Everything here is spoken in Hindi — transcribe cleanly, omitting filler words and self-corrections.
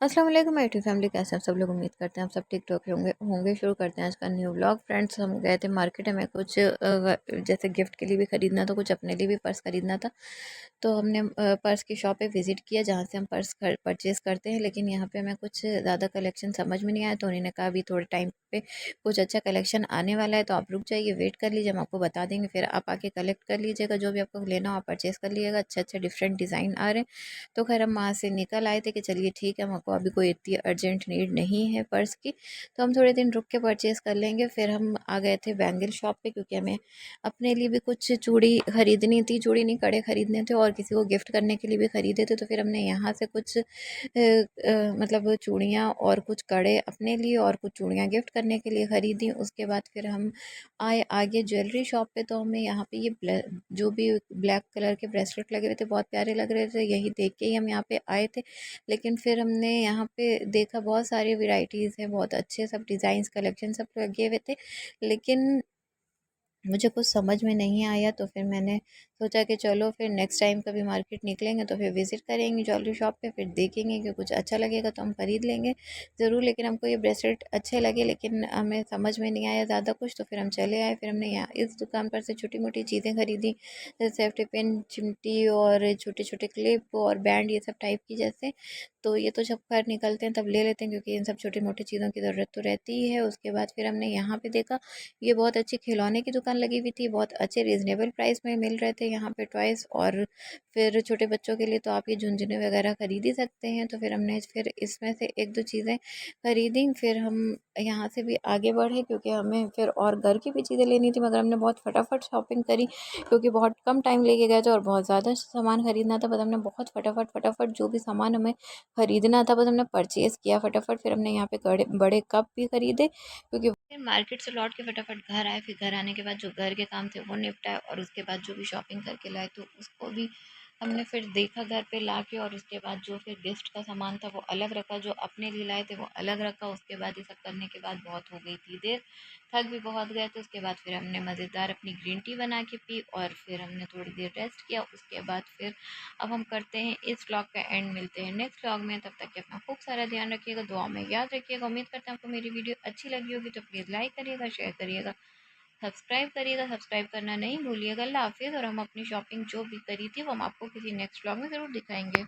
अस्सलाम वालेकुम मेरी फैमिली, कैसे हैं सब लोग। उम्मीद करते हैं आप सब ठीक ठाक होंगे होंगे शुरू करते हैं आज का न्यू व्लॉग। फ्रेंड्स, हम गए थे मार्केट, हमें कुछ जैसे गिफ्ट के लिए भी ख़रीदना था, कुछ अपने लिए भी पर्स ख़रीदना था। तो हमने पर्स की शॉप पे विज़िट किया जहाँ से हम पर्स परचेज़ करते हैं। लेकिन यहाँ पे हमें कुछ ज़्यादा कलेक्शन समझ में नहीं आया, तो उन्होंने कहा अभी थोड़े टाइम पे कुछ अच्छा कलेक्शन आने वाला है, तो आप रुक जाइए, वेट कर लीजिए, हम आपको बता देंगे, फिर आप आके कलेक्ट कर लीजिएगा। जो भी आपको लेना हो आप परचेज़ कर लीजिएगा। अच्छे अच्छे डिफरेंट डिज़ाइन आ रहे हैं। तो खैर हम वहाँ से निकल आए थे कि चलिए ठीक है, हमको अभी कोई इतनी अर्जेंट नीड नहीं है पर्स की, तो हम थोड़े दिन रुक के परचेज़ कर लेंगे। फिर हम आ गए थे बैंगल शॉप पे, क्योंकि हमें अपने लिए भी कुछ चूड़ी खरीदनी थी, चूड़ी नहीं कड़े खरीदने थे, और किसी को गिफ्ट करने के लिए भी खरीदे थे। तो फिर हमने यहाँ से कुछ मतलब चूड़ियाँ और कुछ कड़े अपने लिए और कुछ चूड़ियाँ गिफ्ट करने के लिए ख़रीदी। उसके बाद फिर हम आए आगे ज्वेलरी शॉप पे। तो हमें यहाँ पे जो भी ब्लैक कलर के ब्रेसलेट लगे हुए थे, बहुत प्यारे लग रहे थे, यही देख के ही हम यहाँ पे आए थे। लेकिन फिर हमने यहाँ पे देखा बहुत सारी वैरायटीज़ हैं, बहुत अच्छे सब डिज़ाइंस कलेक्शन सब लगे हुए थे, लेकिन मुझे कुछ समझ में नहीं आया। तो फिर मैंने सोचा कि चलो फिर नेक्स्ट टाइम कभी मार्केट निकलेंगे तो फिर विज़िट करेंगे ज्वेलरी शॉप पे, फिर देखेंगे कि कुछ अच्छा लगेगा तो हम ख़रीद लेंगे ज़रूर। लेकिन हमको ये ब्रेसलेट अच्छे लगे, लेकिन हमें समझ में नहीं आया ज़्यादा कुछ, तो फिर हम चले आए। फिर हमने यहाँ इस दुकान पर से छोटी मोटी चीज़ें ख़रीदी, जैसे सेफ्टी पिन, चिमटी और छोटे छोटे क्लिप और बैंड, ये सब टाइप की। जैसे तो ये तो जब घर निकलते हैं तब ले लेते हैं, क्योंकि इन सब छोटी मोटी चीज़ों की ज़रूरत तो रहती ही है। उसके बाद फिर हमने यहाँ पे देखा, ये बहुत अच्छी खिलौने की दुकान लगी हुई थी, बहुत अच्छे रीज़नेबल प्राइस में मिल रहे थे यहाँ पे टॉयज़। और फिर छोटे बच्चों के लिए तो आप ये झुनझुने वगैरह ख़रीद ही सकते हैं। तो फिर हमने फिर इसमें से एक दो चीज़ें ख़रीदी। फिर हम यहाँ से भी आगे बढ़े, क्योंकि हमें फिर और घर की भी चीज़ें लेनी थी, मगर हमने बहुत फटाफट शॉपिंग करी, क्योंकि बहुत कम टाइम लेके गए थे और बहुत ज़्यादा सामान ख़रीदना था। बस हमने बहुत फटाफट फटाफट जो भी सामान हमें ख़रीदना था बस हमने परचेज़ किया फटाफट। फिर हमने यहाँ पे बड़े बड़े कप भी ख़रीदे, क्योंकि फिर मार्केट से लौट के फटाफट घर आए। फिर घर आने के बाद जो घर के काम थे वो निपटाए, और उसके बाद जो भी शॉपिंग करके लाए तो उसको भी हमने फिर देखा घर पे लाके। और उसके बाद जो फिर गिफ्ट का सामान था वो अलग रखा, जो अपने लिए लाए थे वो अलग रखा। उसके बाद ये सब करने के बाद बहुत हो गई थी देर, थक भी बहुत गए थे। उसके बाद फिर हमने मज़ेदार अपनी ग्रीन टी बना के पी, और फिर हमने थोड़ी देर रेस्ट किया। उसके बाद फिर अब हम करते हैं इस व्लॉग का एंड। मिलते हैं नेक्स्ट व्लॉग में, तब तक के अपना खूब सारा ध्यान रखिएगा, दुआ में याद रखिएगा। उम्मीद करते हैं आपको मेरी वीडियो अच्छी लगी होगी, तो प्लीज़ लाइक करिएगा, शेयर करिएगा, सब्सक्राइब करिएगा। सब्सक्राइब करना नहीं भूलिएगा। अल्लाह हाफिज़। और हम अपनी शॉपिंग जो भी करी थी वो हम आपको किसी नेक्स्ट व्लॉग में ज़रूर दिखाएंगे।